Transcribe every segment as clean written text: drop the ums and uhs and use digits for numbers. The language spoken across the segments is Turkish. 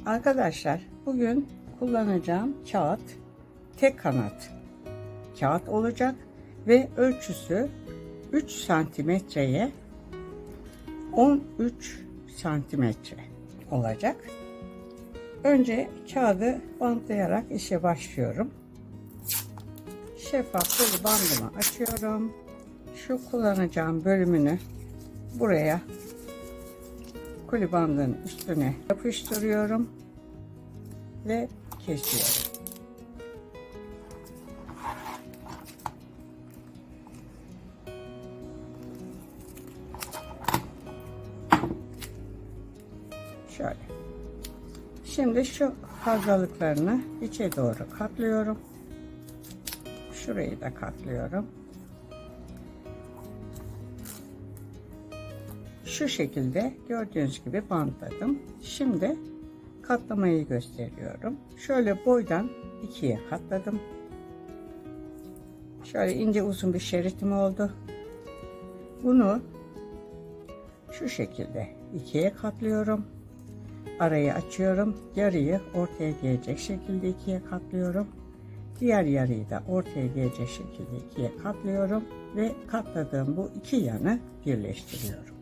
Arkadaşlar bugün kullanacağım kağıt tek kanat kağıt olacak ve ölçüsü 3 santimetreye 13 santimetre olacak. Önce kağıdı bantlayarak işe başlıyorum. Şeffaf bir bandımı açıyorum. Şu kullanacağım bölümünü buraya koli bandının üstüne yapıştırıyorum ve kesiyorum. Şöyle. Şimdi şu fazlalıklarını içe doğru katlıyorum. Şurayı da katlıyorum. Şu şekilde gördüğünüz gibi bantladım. Şimdi katlamayı gösteriyorum. Şöyle boydan ikiye katladım. Şöyle ince uzun bir şeritim oldu. Bunu şu şekilde ikiye katlıyorum. Arayı açıyorum. Yarıyı ortaya gelecek şekilde ikiye katlıyorum. Diğer yarıyı da ortaya gelecek şekilde ikiye katlıyorum ve katladığım bu iki yanı birleştiriyorum.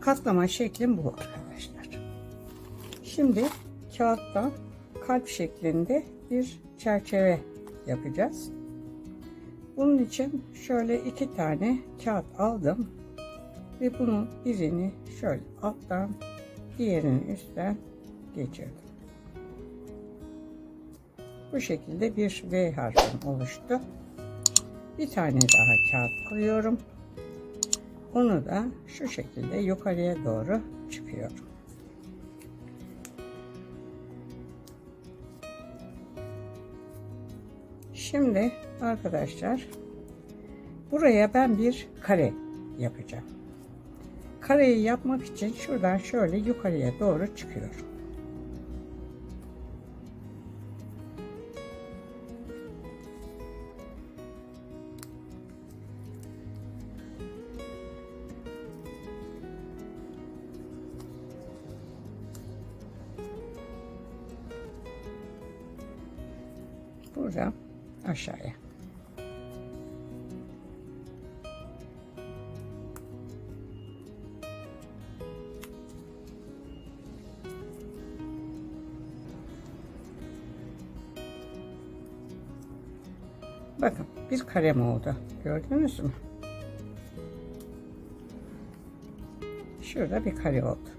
Katlama şeklim bu arkadaşlar. Şimdi kağıttan kalp şeklinde bir çerçeve yapacağız. Bunun için şöyle iki tane kağıt aldım ve bunun birini şöyle alttan diğerinin üstten geçirdim. Bu şekilde bir V harfim oluştu. Bir tane daha kağıt alıyorum. Onu da şu şekilde yukarıya doğru çıkıyorum. Şimdi arkadaşlar buraya ben bir kare yapacağım. Kareyi yapmak için şuradan şöyle yukarıya doğru çıkıyorum. Buradan aşağıya. Bakın bir karem oldu. Gördünüz mü? Şurada bir kare oldu.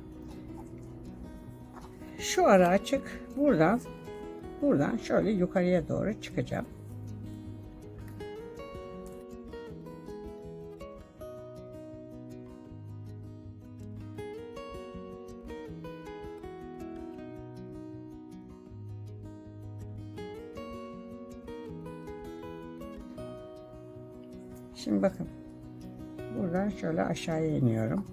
Şu ara açık. Buradan şöyle yukarıya doğru çıkacağım. Şimdi bakın. Buradan şöyle aşağıya iniyorum.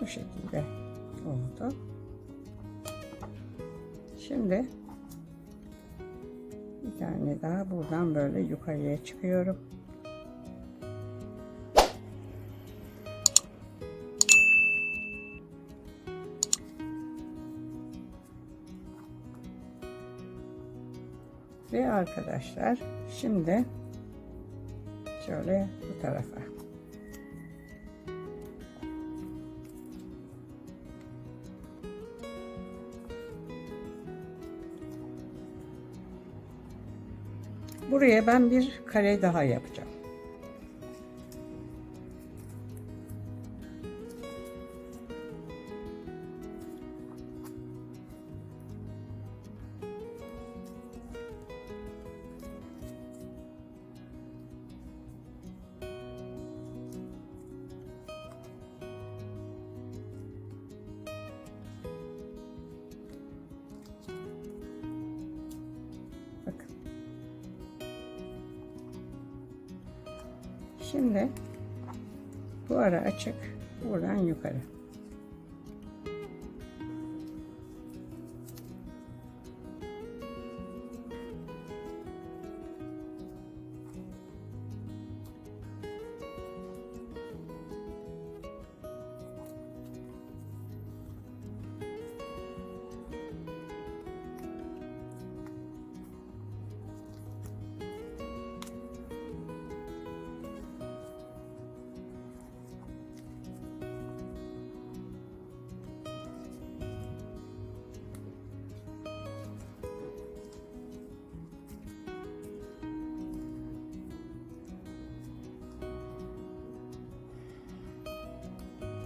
Bu şekilde oldu. Şimdi bir tane daha buradan böyle yukarıya çıkıyorum. Ve arkadaşlar şimdi şöyle bu tarafa. Buraya ben bir kare daha yapacağım. Bakın. Şimdi bu ara açık, buradan yukarı.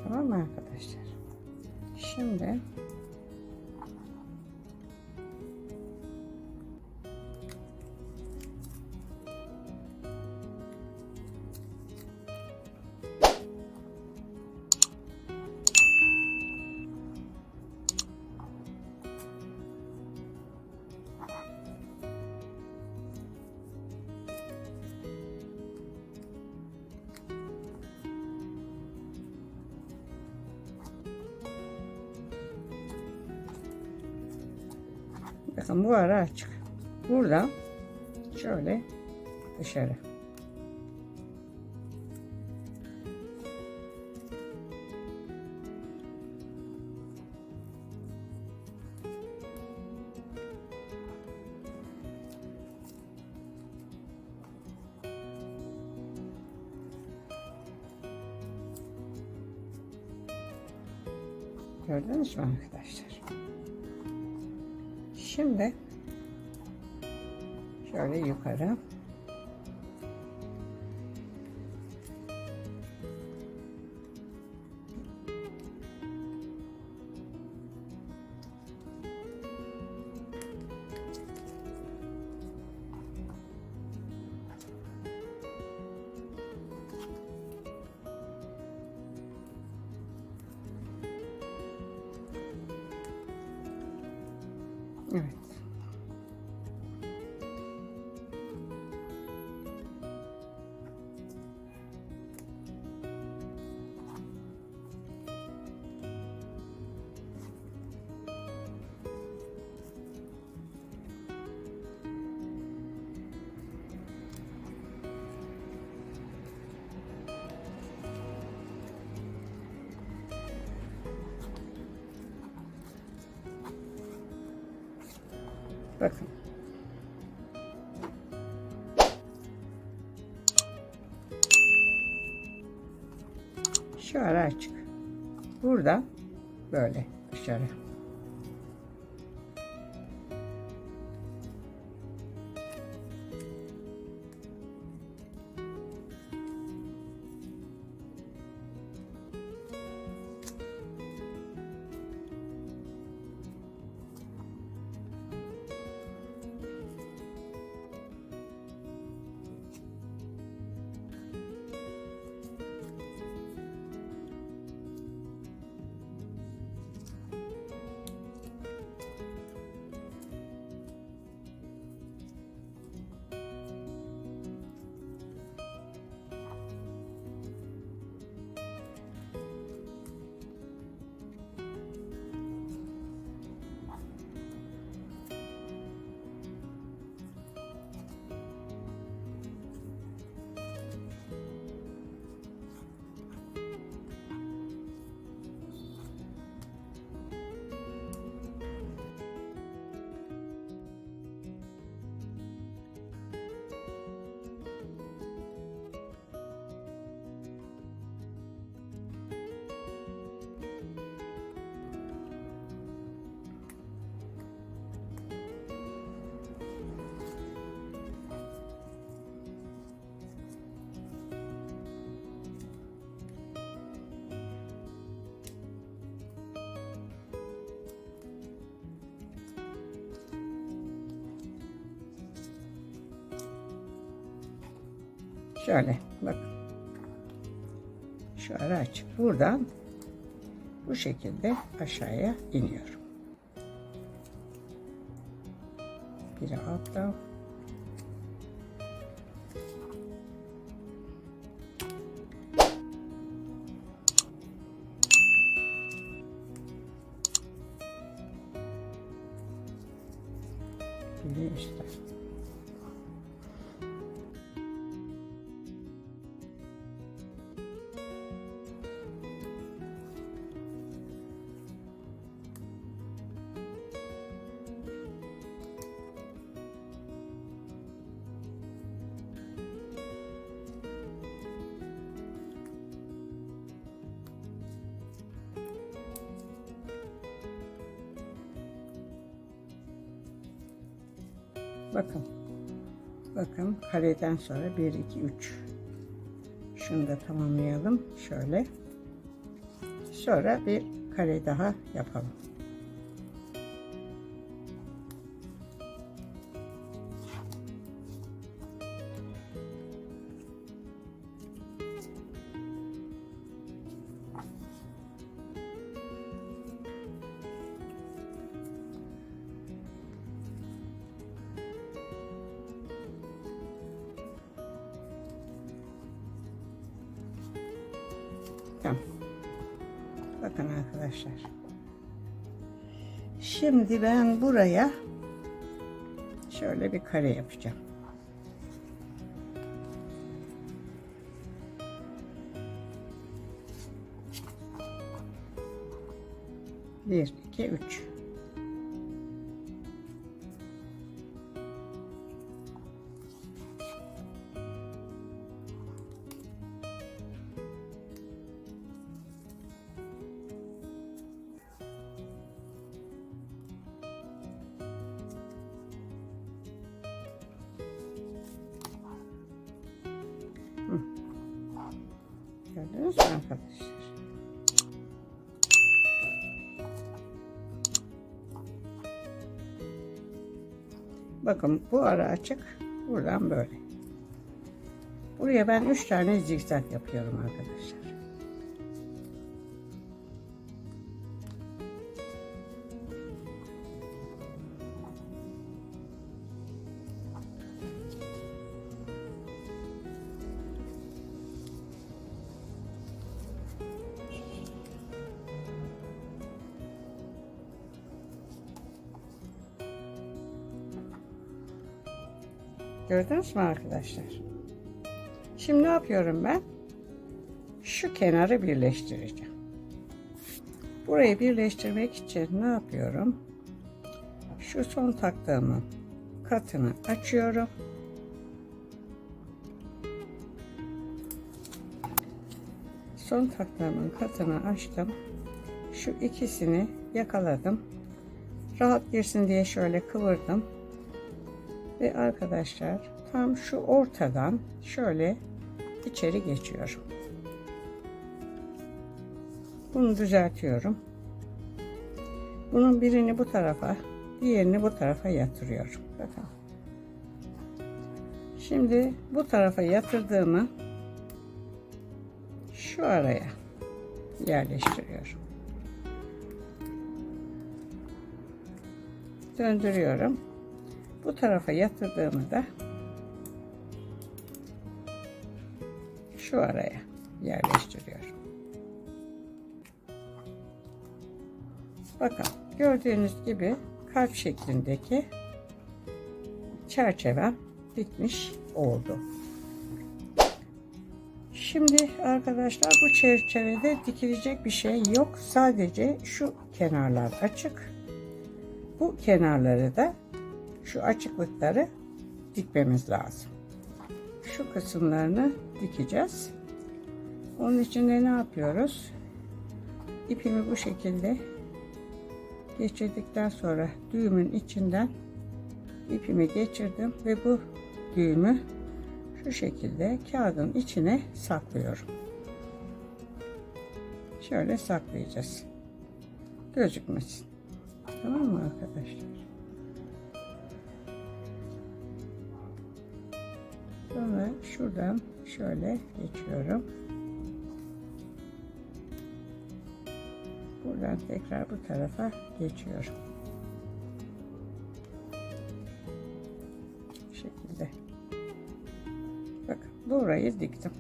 Tamam mı arkadaşlar? Şimdi bakın bu ara açık. Buradan şöyle dışarı. Gördünüz mü arkadaşlar? Şimdi şöyle yukarı. Evet. Bakın. Şu ara açık. Burada böyle dışarı. Şöyle bakın. Şu ara açık. Buradan bu şekilde aşağıya iniyorum. Biri altta. Biri üstte. Bakın. Bakın kareden sonra 1 2 3. Şunu da tamamlayalım. Şöyle. Sonra bir kare daha yapalım. Tamam. Bakın arkadaşlar. Şimdi ben buraya şöyle bir kare yapacağım. Bir, iki, üç. Gördünüz mü arkadaşlar? Bakın bu ara açık. Buradan böyle. Buraya ben 3 tane zigzag yapıyorum arkadaşlar. Gördünüz mü arkadaşlar? Şimdi ne yapıyorum ben? Şu kenarı birleştireceğim. Burayı birleştirmek için ne yapıyorum? Şu son taktığımın katını açıyorum. Son taktığımın katını açtım. Şu ikisini yakaladım. Rahat girsin diye şöyle kıvırdım. Ve arkadaşlar tam şu ortadan şöyle içeri geçiyorum. Bunu düzeltiyorum. Bunun birini bu tarafa, diğerini bu tarafa yatırıyorum. Bakın. Şimdi bu tarafa yatırdığımı şu araya yerleştiriyorum. Döndürüyorum. Bu tarafa yatırdığımı da şu araya yerleştiriyorum. Bakın gördüğünüz gibi kalp şeklindeki çerçevem bitmiş oldu. Şimdi arkadaşlar bu çerçevede dikilecek bir şey yok. Sadece şu kenarlar açık. Bu kenarları da şu açıklıkları dikmemiz lazım. Şu kısımlarını dikeceğiz. Onun için de ne yapıyoruz? İpimi bu şekilde geçirdikten sonra düğümün içinden ipimi geçirdim ve bu düğümü şu şekilde kağıdın içine saklıyorum. Şöyle saklayacağız. Gözükmesin. Tamam mı arkadaşlar? Sonra şuradan şöyle geçiyorum. Buradan tekrar bu tarafa geçiyorum. Bu şekilde. Bakın burayı diktim.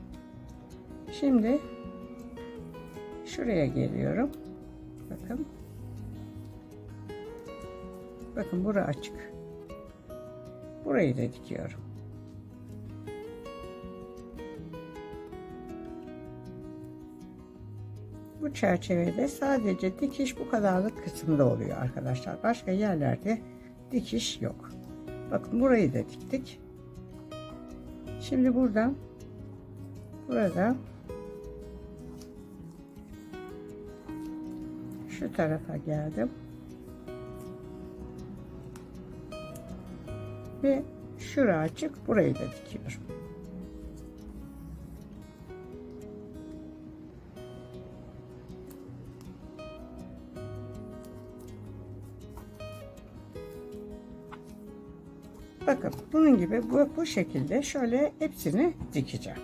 Şimdi şuraya geliyorum. Bakın. Bakın bura açık. Burayı da dikiyorum. Bu çerçevede sadece dikiş bu kadarlık kısımda oluyor arkadaşlar. Başka yerlerde dikiş yok. Bakın burayı da diktik. Şimdi buradan şu tarafa geldim. Ve şura açık, burayı da dikiyorum. Bakın bunun gibi bu şekilde şöyle hepsini dikeceğim.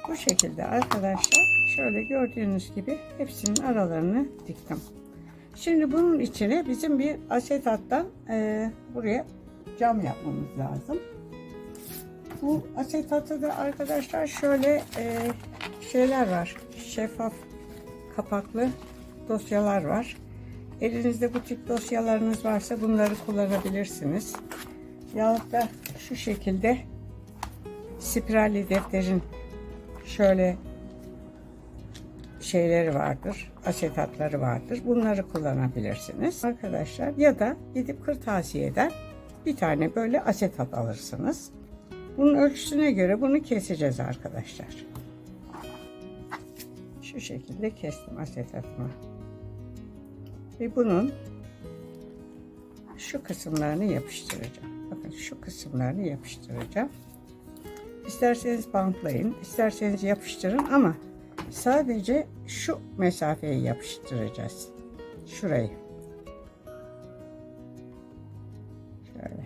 Bu şekilde arkadaşlar şöyle gördüğünüz gibi hepsinin aralarını diktim. Şimdi bunun içine bizim bir asetattan buraya cam yapmamız lazım. Bu asetatı da arkadaşlar şöyle şeyler var. Şeffaf kapaklı dosyalar var. Elinizde bu tip dosyalarınız varsa bunları kullanabilirsiniz. Yahut da şu şekilde spiralli defterin şöyle şeyleri vardır, asetatları vardır. Bunları kullanabilirsiniz arkadaşlar. Ya da gidip kırtasiyeden bir tane böyle asetat alırsınız. Bunun ölçüsüne göre bunu keseceğiz arkadaşlar. Şu şekilde kestim asetatımı. Ve bunun şu kısımlarını yapıştıracağım. Bakın şu kısımlarını yapıştıracağım. İsterseniz bantlayın, isterseniz yapıştırın ama sadece şu mesafeyi yapıştıracağız. Şurayı. Şöyle.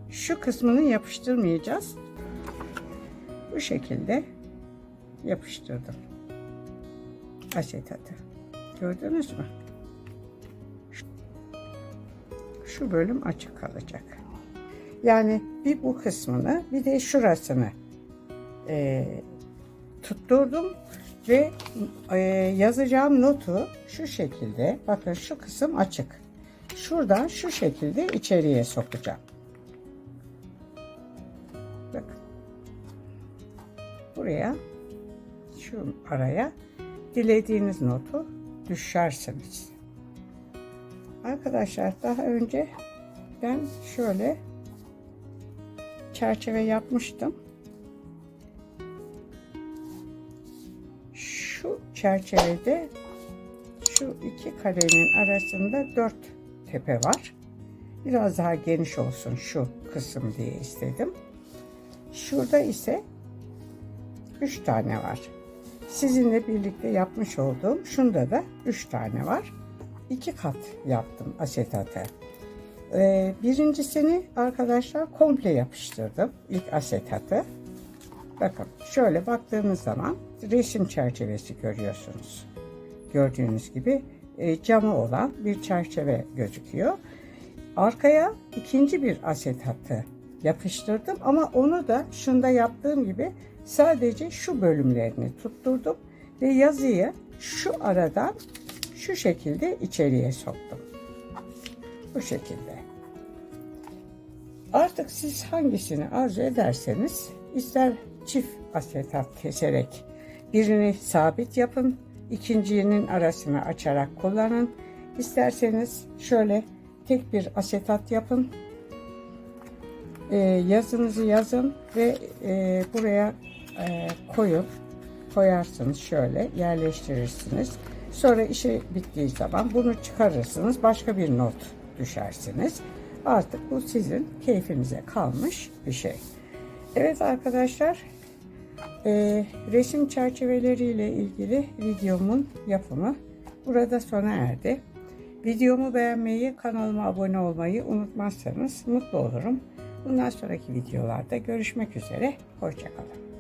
Şu kısmını yapıştırmayacağız. Bu şekilde yapıştırdım asetatı. Gördünüz mü? Şu bölüm açık kalacak. Yani bir bu kısmını bir de şurasını tutturdum ve yazacağım notu şu şekilde, bakın şu kısım açık. Şuradan şu şekilde içeriye sokacağım. Bakın. Buraya, şu araya dilediğiniz notu düşersiniz. Arkadaşlar daha önce ben şöyle çerçeve yapmıştım. Şu çerçevede şu iki karenin arasında 4 tepe var. Biraz daha geniş olsun şu kısım diye istedim. Şurada ise 3 tane var. Sizinle birlikte yapmış olduğum şunda da 3 tane var. 2 kat yaptım asetatı. Birincisini arkadaşlar komple yapıştırdım. İlk asetatı. Bakın şöyle baktığınız zaman resim çerçevesi görüyorsunuz. Gördüğünüz gibi camı olan bir çerçeve gözüküyor. Arkaya ikinci bir asetatı yapıştırdım ama onu da şunda yaptığım gibi sadece şu bölümlerini tutturdum ve yazıyı şu aradan şu şekilde içeriye soktum. Bu şekilde. Artık siz hangisini arzu ederseniz ister çift asetat keserek birini sabit yapın, ikincinin arasını açarak kullanın. İsterseniz şöyle tek bir asetat yapın. Yazınızı yazın ve buraya koyarsınız, şöyle yerleştirirsiniz. Sonra işi bittiği zaman bunu çıkarırsınız, başka bir not düşersiniz. Artık bu sizin keyfinize kalmış bir şey. Evet arkadaşlar, resim çerçeveleriyle ilgili videomun yapımı burada sona erdi. Videomu beğenmeyi, kanalıma abone olmayı unutmazsanız mutlu olurum. Bundan sonraki videolarda görüşmek üzere. Hoşça kalın.